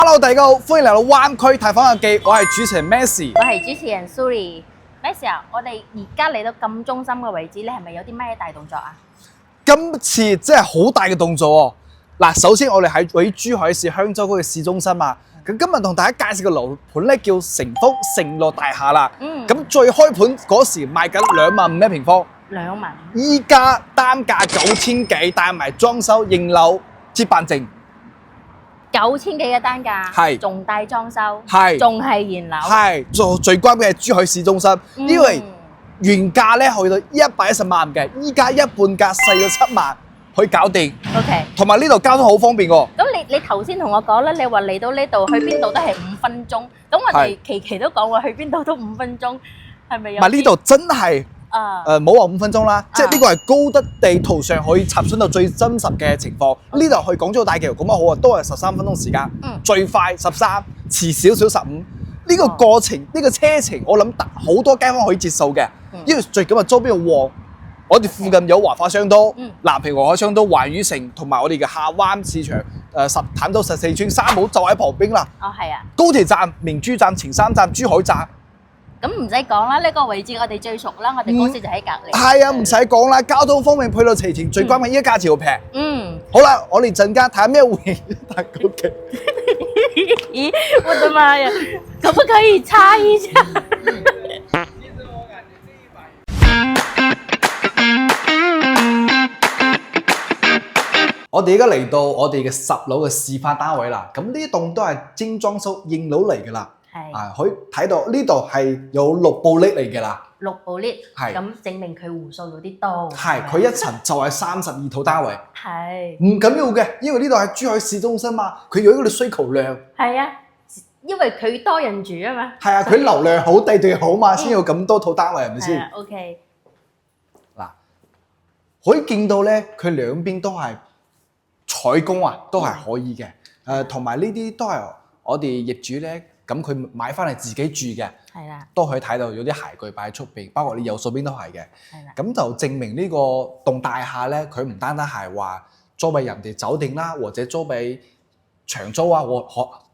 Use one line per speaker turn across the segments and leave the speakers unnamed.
Hello， 大家好，歡迎嚟到灣區探訪日記，我係主持人 Messi，
我係主持人 Suri。Messi 啊，我哋而家嚟到咁中心嘅位置，你係咪有啲咩大動作啊？
今次真係好大嘅動作喎！嗱，首先我哋喺位於珠海市香洲區嘅市中心啊。咁今日同大家介紹嘅樓盤咧叫成福承諾大廈啦。咁最開盤嗰時賣緊25000一平方
，2萬。
依家單價9000幾，帶埋裝修應樓接辦證。
9000幾嘅單價，
係
仲帶裝修，
係
仲係現樓，
係最關鍵係珠海市中心，因為原價咧去到110萬嘅，依家一半價細咗7萬。可以搞掂
，OK，
同埋呢度交通好方便喎。
咁你頭先同我講咧，你話嚟到呢度去邊度都係5分鐘，咁我哋期都講話去邊度都5分鐘，係咪有？唔係
呢度真係冇話5分鐘啦，即係呢個係高德地圖上可以插上到最真實嘅情況。呢度去港珠澳大橋咁好啊，都係13分鐘時間，最快13，遲少少15。呢個過程呢個車程，我諗好多街坊可以接受嘅，因為最緊係周邊旺。我哋附近有華發商都、南平華海商都、環宇城同埋我哋嘅下灣市場、坦洲14村、三寶就喺旁邊啦。
哦，係啊。
高鐵站、明珠站、前三站、珠海站。
咁唔使講啦，呢個位置我哋最熟啦，我哋公司就喺隔離。
係啊，唔使講啦，交通方面配套齊全，最關鍵依家價錢好平。好啦，我哋陣間睇下咩會大高嘅。
咦，我的媽呀！可不可以擦一下？
我哋而家嚟到我哋嘅10樓嘅示範單位啦，咁呢棟都係精裝修應樓嚟㗎啦，可以睇到呢度係有6部 lift 嚟㗎啦
，6部 lift， 咁證明佢戶數有啲多。
係，佢一層就係32套單位，
係
唔緊要嘅，因為呢度係珠海市中心嘛，佢有嗰個需求量。
係啊，因為佢多人住啊嘛。係
啊，佢流量好，地段好嘛，先有咁多套單位，係咪先
？OK。嗱，
可以見到咧，佢兩邊都係。採工啊，都係可以嘅，同埋呢啲都係我哋業主咧，咁佢買翻嚟自己住嘅，係啦，都可以睇到有啲鞋具擺喺出邊，包括你右手邊都係嘅，係啦，咁就證明呢個棟大廈咧，佢唔單單係話租俾人哋酒店啦，或者租俾長租啊，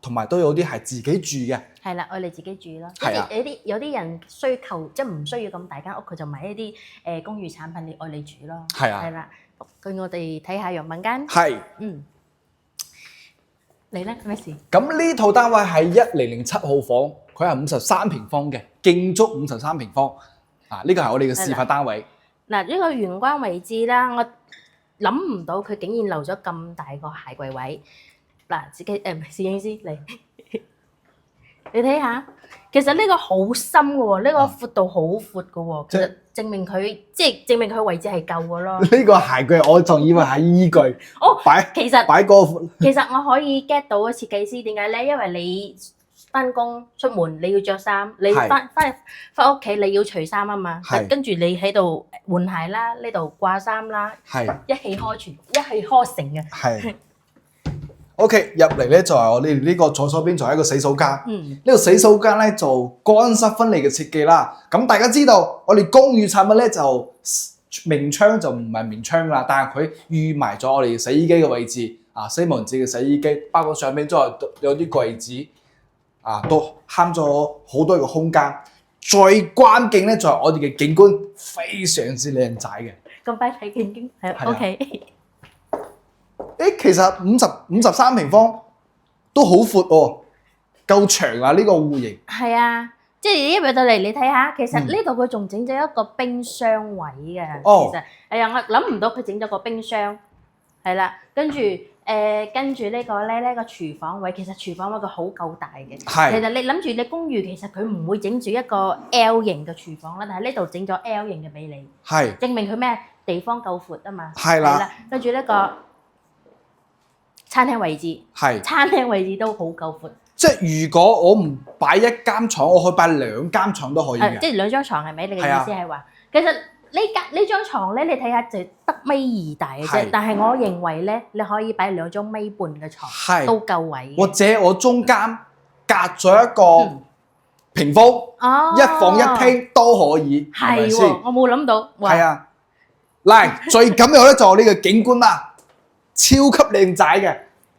同埋都有啲係自己住嘅，係啦，我哋自己住咯，係啊，有啲人需求即係唔需要咁大間屋，佢就買一啲公寓產品嚟愛你住咯，係啊，係啦。據我哋睇下楊文間，係，你咧咩事？咁呢套單位係1007號房，佢係53平方嘅，勁足53平方，呢個係我哋嘅示範單位。嗱，呢個玄關位置啦，我諗唔到佢竟然留咗咁大個鞋櫃位。嗱，自己攝影師嚟，你睇下，其實呢個好深嘅喎，呢個闊度好闊嘅喎，其實證明佢位置係夠嘅咯。呢個鞋櫃我仲以為係衣櫃，其實擺個闊。其實我可以 get 到個設計師點解咧，因為你翻工出門你要着衫，你翻屋企你要除衫啊嘛，跟住你喺度換鞋啦，呢度掛衫啦，一氣呵成嘅。OK， 入嚟咧就係我哋呢個左手邊就係一個洗手間。呢個洗手間咧就乾濕分離嘅設計啦。咁大家知道我哋公寓產品咧就明窗就唔係明窗啦，但係佢預埋咗我哋洗衣機嘅位置啊，西門子嘅洗衣機，包括上邊都有啲櫃子啊，都慳咗好多個空間。最關鍵咧就係我哋嘅景觀非常之靚仔嘅。咁快睇景觀係 OK。其實53平方都好闊喎，夠長啊！呢個戶型係啊，即係一入到嚟你睇下，其實呢度佢仲整咗一個冰箱位嘅。其實係啊，我諗唔到佢整咗個冰箱，係啦，跟住呢個咧呢個廚房位，其實廚房位佢好夠大嘅。係，其實你諗住你公寓其實佢唔會整住一個 L 型嘅廚房啦，但係呢度整咗 L 型嘅俾你，係證明佢咩地方夠闊啊嘛。係啦，跟住呢個。餐廳位置係，餐廳位置都好夠闊。即係如果我唔擺一間床，我可以擺2間床都可以嘅。即係2張床係咪？你嘅意思係話，其實呢張床咧，你睇下就得1.2米大嘅啫。但係我認為咧，你可以擺2張1.5米嘅床都夠位。或者我中間隔咗一個屏風，一房一廳都可以。係喎，我冇諗到。係啊，嚟最緊要咧就係呢個景觀啦。超級靚仔嘅，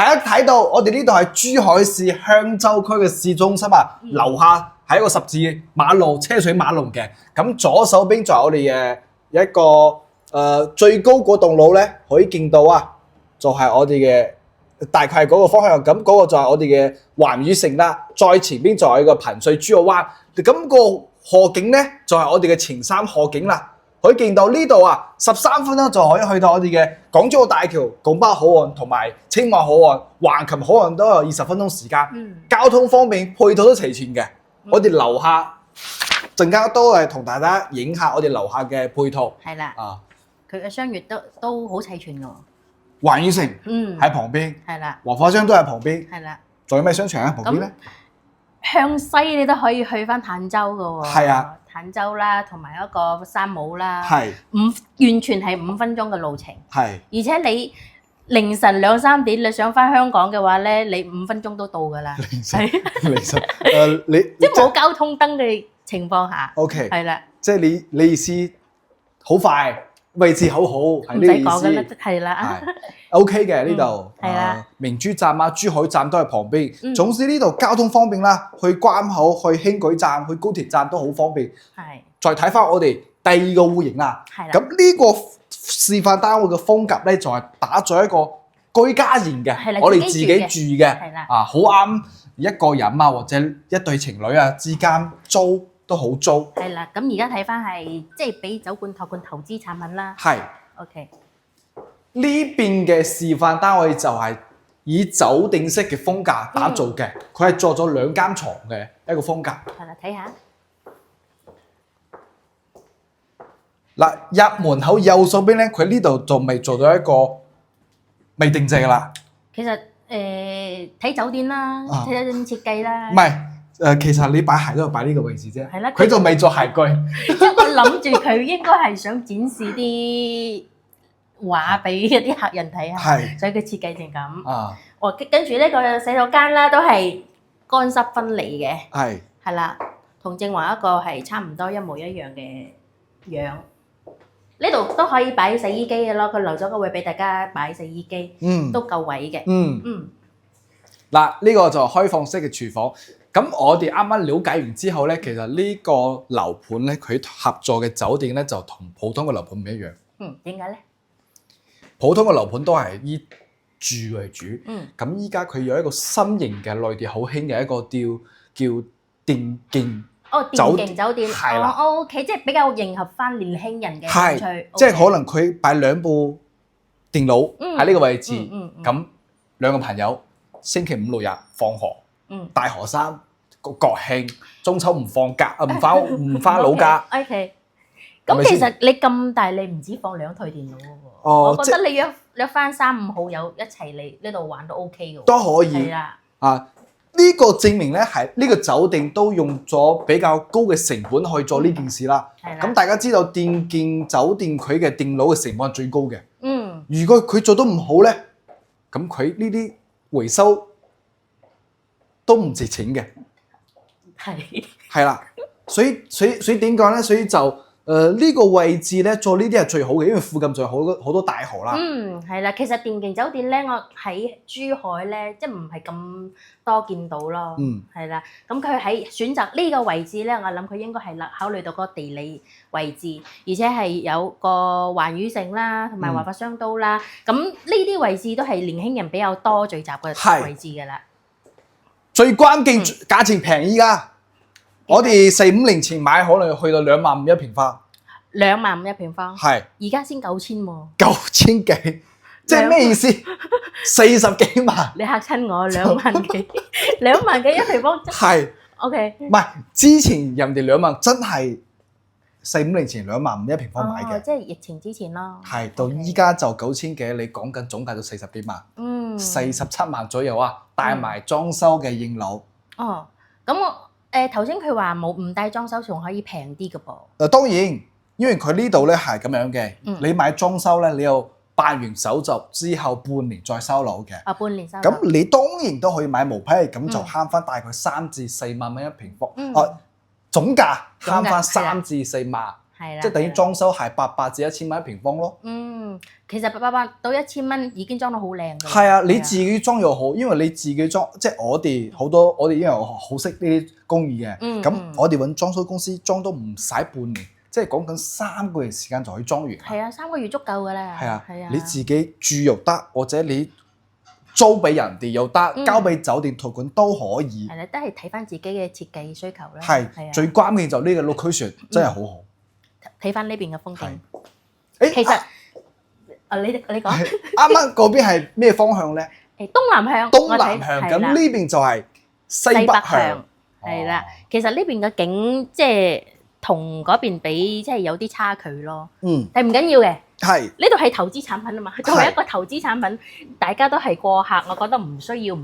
大家睇到我哋呢度係珠海市香洲區嘅市中心啊，樓下係一個十字馬路，車水馬龍嘅。咁左手邊就係我哋嘅一個最高嗰棟樓咧，可以見到啊，就係我哋嘅大概係嗰個方向。咁嗰個就係我哋嘅環宇城啦。再前邊就係個彭帥珠海灣。咁個河景咧就係我哋嘅前山河景啦。可以見到呢度啊，13分鐘就可以去到我哋嘅港珠澳大橋、拱北口岸同埋青馬口岸、橫琴口岸都有20分鐘時間。交通方面，配套都齊全嘅。我哋樓下陣間都係同大家影下我哋樓下嘅配套。
係啦，佢嘅商業都好齊全㗎。
環宇城喺旁邊，
係啦，
華發商都喺旁邊，
係啦。
仲有咩商場喺旁邊咧？
向西你都可以去翻坦洲㗎喎。
係啊。
坦洲啦，同埋一個山姆啦，
係
完全係5分鐘嘅路程，
係。
而且你凌晨2、3點你想翻香港嘅話咧，你5分鐘都到㗎啦。
凌晨你
即係冇交通燈嘅情況下
，OK，
係啦，
即係你意思好快，位置好好，係呢個意思，
係啦。
OK 嘅呢度，
係啦，
明珠站啊、珠海站都係旁邊。總之呢度交通方便啦，去關口、去輕軌站、去高鐵站都好方便。
係。
再睇翻我哋第二個戶型啦。
係啦。
咁呢個示範單位嘅風格咧，就係打咗一個居家型嘅，我哋自己住嘅。
係啦。
好啱一個人啊，或者一對情侶啊之間租都好租。
係啦，咁而家睇翻係即係俾酒館託管投資產品啦。
係。
OK。
呢邊嘅示範單位就係以酒店式嘅風格打造嘅，佢係做咗2間床嘅一個風格。
係啦，睇下。
嗱，入門口右手邊咧，佢呢度仲未做到一個未定制㗎啦。
其實睇酒店啦，睇酒店設計啦。
唔係其實你擺鞋都係擺呢個位置啫。
係啦。
佢仲未做鞋櫃。
即係我諗住佢應該係想展示啲畫俾一啲客人睇下，所以佢設計成咁。跟住呢個洗手間啦，都係乾濕分離嘅。係啦，同正話一個係差唔多一模一樣嘅樣。呢度都可以擺洗衣機嘅咯，佢留咗個位俾大家擺洗衣機，都夠位嘅。
嗱，呢個就開放式嘅廚房。咁我哋啱啱了解完之後咧，其實呢個樓盤咧，佢合作嘅酒店咧就同普通嘅樓盤唔一樣。
點解咧？
普通嘅樓盤都係以住為主。咁依家佢有一個新型嘅內地好興嘅一個叫電競。
電競酒店。
係啦。
OK， 即係比較迎合翻年輕人嘅興趣。
即係可能佢擺2部電腦喺呢個位置。咁2個朋友星期5、6日放學。大學生國慶中秋唔放假唔翻老家。
OK， 咁其實你咁大，你唔止放2台電腦喎。我覺得你約翻3、5好友一齊嚟呢度玩都 OK 嘅。
都可以。
係啦。
呢個證明咧係呢個酒店都用咗比較高嘅成本去做呢件事啦。咁大家知道電競酒店佢嘅電腦嘅成本係最高嘅。如果佢做得唔好咧，咁佢呢啲維修都唔值錢嘅。係啦，所以點講咧？所以就呢個位置咧做呢啲係最好嘅，因為附近仲有好多大河啦。
係啦，其實電競酒店咧，我喺珠海咧，即係唔係咁多見到咯。係啦，咁佢喺選擇呢個位置咧，我諗佢應該係考慮到個地理位置，而且係有個環宇城啦，同埋華發商都啦。咁呢啲位置都係年輕人比較多聚集嘅位置㗎啦。
最關鍵價錢平依家。我哋4、5年前買可能去到25000一平方
，25000一平方，
係
而家先9000喎
，9000幾，即係咩意思？40幾萬，
你嚇親我，2萬幾，2萬幾一平方，
係
，OK，
唔係之前人哋2萬真係4、5年前25000一平方買嘅，
即係疫情之前咯，
係到依家就9000幾，你講緊總價就40幾萬，47萬左右啊，帶埋裝修嘅應樓，
咁我。頭先佢話唔帶裝修仲可以平啲嘅噃。
當然，因為佢呢度咧係咁樣嘅，你買裝修咧，你要辦完手續之後半年再收樓嘅。
半年收樓。咁
你當然都可以買毛坯，咁就慳翻大概3至4萬蚊一平方。總價慳翻3至4萬
係啦，
即係等於裝修係800至1000蚊一平方咯。
其實800到1000蚊已經裝到好靚㗎。
係啊，你自己裝又好，因為你自己裝，即係我哋因為好識呢啲公寓嘅，咁我哋揾裝修公司裝都唔使半年，即係講緊3個月時間就可以裝完。
係啊，3個月足夠㗎啦。
係啊，你自己住又得，或者你租俾人哋又得，交俾酒店託管都可以。
係啦，都係睇翻自己嘅設計需求啦。
係，最關鍵就呢個 location 真係好好。
睇翻呢邊嘅風景。
其實
你講。
啱啱嗰邊係咩方向咧？
東南向。
東南向，咁呢邊就係西北向。
係啦，其實呢邊嘅景即係同嗰邊比，即係有啲差距咯。但係唔緊要嘅。係呢度係投資產品啊嘛，作為一個投資產品，大家都係過客，我覺得唔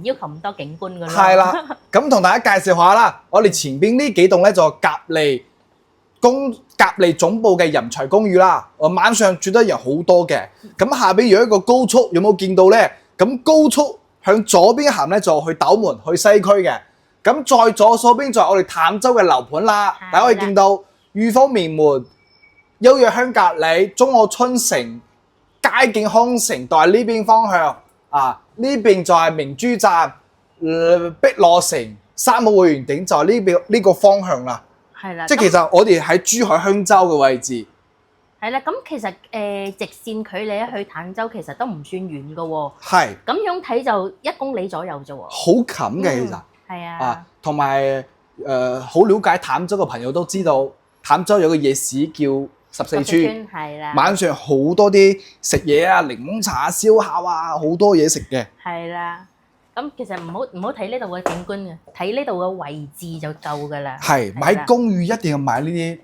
要求咁多景觀噶啦。係啦，咁同大家介紹下啦，我哋前邊呢幾棟咧就隔離總部嘅人才公寓啦。晚上住得人好多嘅。咁下邊有一個高速，有冇見到咧？咁高速向左邊行咧就去斗門去西區嘅。咁再左手邊就係我哋坦洲嘅樓盤啦。大家可以見到裕豐名門。優若鄉隔離，中澳春城、佳景康城都係呢邊方向啊！呢邊就係明珠站、碧螺城、三號會員頂就係呢個方向啦。係啦，即係其實我哋喺珠海香洲嘅位置。係啦，咁其實直線距離去坦洲其實都唔算遠㗎喎。係。咁樣睇就1公里左右啫喎。好近嘅其實。係啊。同埋好了解坦洲嘅朋友都知道，坦洲有個夜市叫14村，係啦，晚上好多啲食嘢啊，檸檬茶、燒烤啊，好多嘢食嘅。係啦，咁其實唔好睇呢度嘅景觀嘅，睇呢度嘅位置就夠㗎啦。係買公寓一定要買呢啲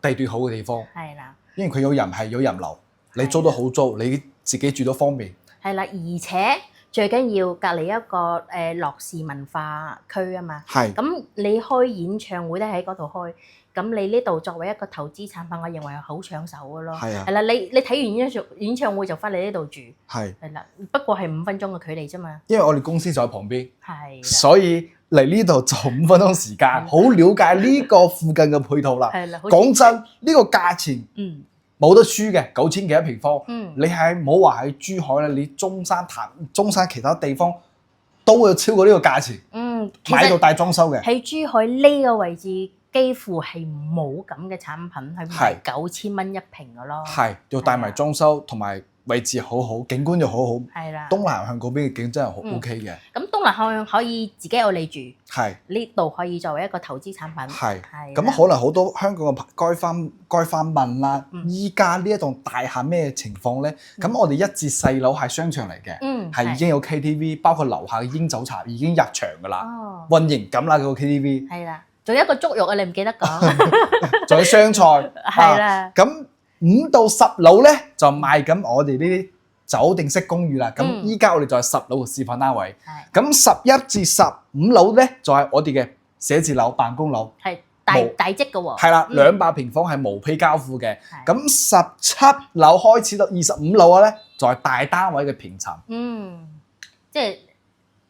地段好嘅地方。係啦，因為佢有人流，你租都好租，你自己住都方便。係啦，而且最緊要隔離一個樂士文化區啊嘛。係。咁你開演唱會都喺嗰度開。咁你呢度作為一個投資產品，我認為係好搶手嘅咯。係啊，係啦，你睇完演唱會就翻嚟呢度住。係啦，不過係5分鐘嘅距離啫嘛。因為我哋公司就喺旁邊，係，所以嚟呢度就5分鐘時間，好了解呢個附近嘅配套啦。係啦，講真，呢個價錢，冇得輸嘅，9000幾一平方。你係唔好話喺珠海啦，你中山其他地方都會超過呢個價錢。買到大裝修嘅。喺珠海呢個位置。幾乎係冇咁嘅產品係賣9000蚊一平嘅咯。係，要帶埋裝修同埋位置好好，景觀又好好。係啦。東南向嗰邊嘅景真係好 OK 嘅。咁東南向可以自己有你住。係。呢度可以作為一個投資產品。係。係。咁可能好多香港嘅街坊問啦，依家呢一棟大廈咩情況咧？咁我哋1至4樓係商場嚟嘅，係已經有 KTV， 包括樓下嘅煙酒茶已經入場㗎啦，運營緊啦嗰個 KTV。係啦。仲有一個粥肉啊！你唔記得講？仲有湘菜，係啦。咁5到10樓咧就賣緊我哋呢啲酒店式公寓啦。咁依家我哋就係10樓嘅示範單位。係。咁11至15樓咧就係我哋嘅寫字樓、辦公樓。係大積嘅喎。係啦，200平方係無坯交付嘅。咁17樓開始到25樓咧就係大單位嘅平層。即係。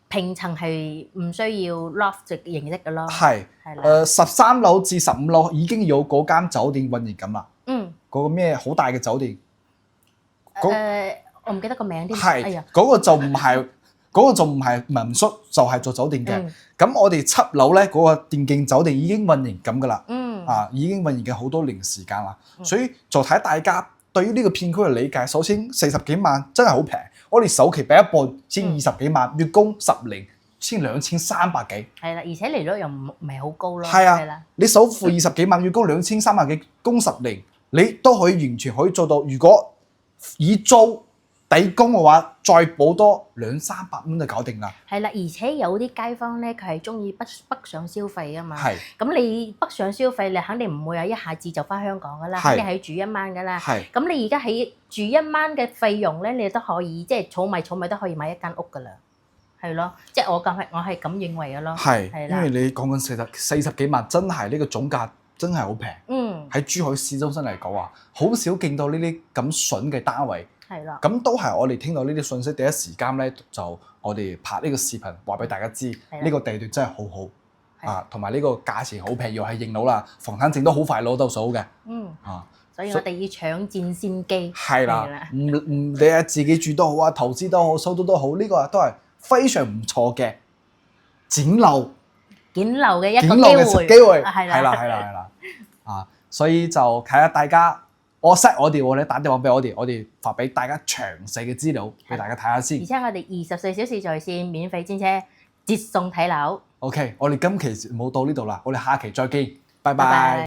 平層係唔需要 loft 形式嘅咯，係啦。13樓至15樓已經有嗰間酒店運營緊啦。嗰個咩好大嘅酒店？我唔記得個名添。係，嗰個就唔係民宿，就係做酒店嘅。咁我哋7樓咧嗰個電競酒店已經運營緊㗎啦。已經運營緊好多年時間啦。所以就睇大家對於呢個片區嘅理解。首先40幾萬真係好平。我哋首期俾一半先20幾萬，月供10年先2300幾。係啦，而且利率又唔係好高咯。係啊，你首付20幾萬，月供2300幾，供10年，你都可以完全可以做到。如果以租抵供嘅話，再補多200-300蚊就搞定啦。係啦，而且有啲街坊咧，佢係中意北上消費啊嘛。係。咁你北上消費，你肯定唔會有一下子就翻香港噶啦，肯定係住一晚噶啦。係。咁你而家喺住一晚嘅費用咧，你都可以即係儲米都可以買一間屋噶啦。係咯，即係我係咁認為嘅咯。係。係啦。因為你講緊40幾萬，真係呢個總價真係好平。喺珠海市中心嚟講啊，好少見到呢啲咁筍嘅單位。係啦，咁都係我哋聽到呢啲信息，第一時間咧就我哋拍呢個視頻話俾大家知，呢個地段真係好好。
同埋呢個價錢好平，又係認佬啦，房產證都好快攞到數嘅。
所以我哋要搶佔先機。
係啦，你自己住都好啊，投資都好，收租都好，呢個都係非常唔錯嘅撿漏
嘅一個機會。係
啦。所以就睇下大家，我識我哋，你打電話俾我哋發俾大家詳細嘅資料俾大家睇下先。
而且我哋24小時在線，免費專車，接送睇樓。
OK，我哋今期冇到呢度啦，我哋下期再見，拜拜。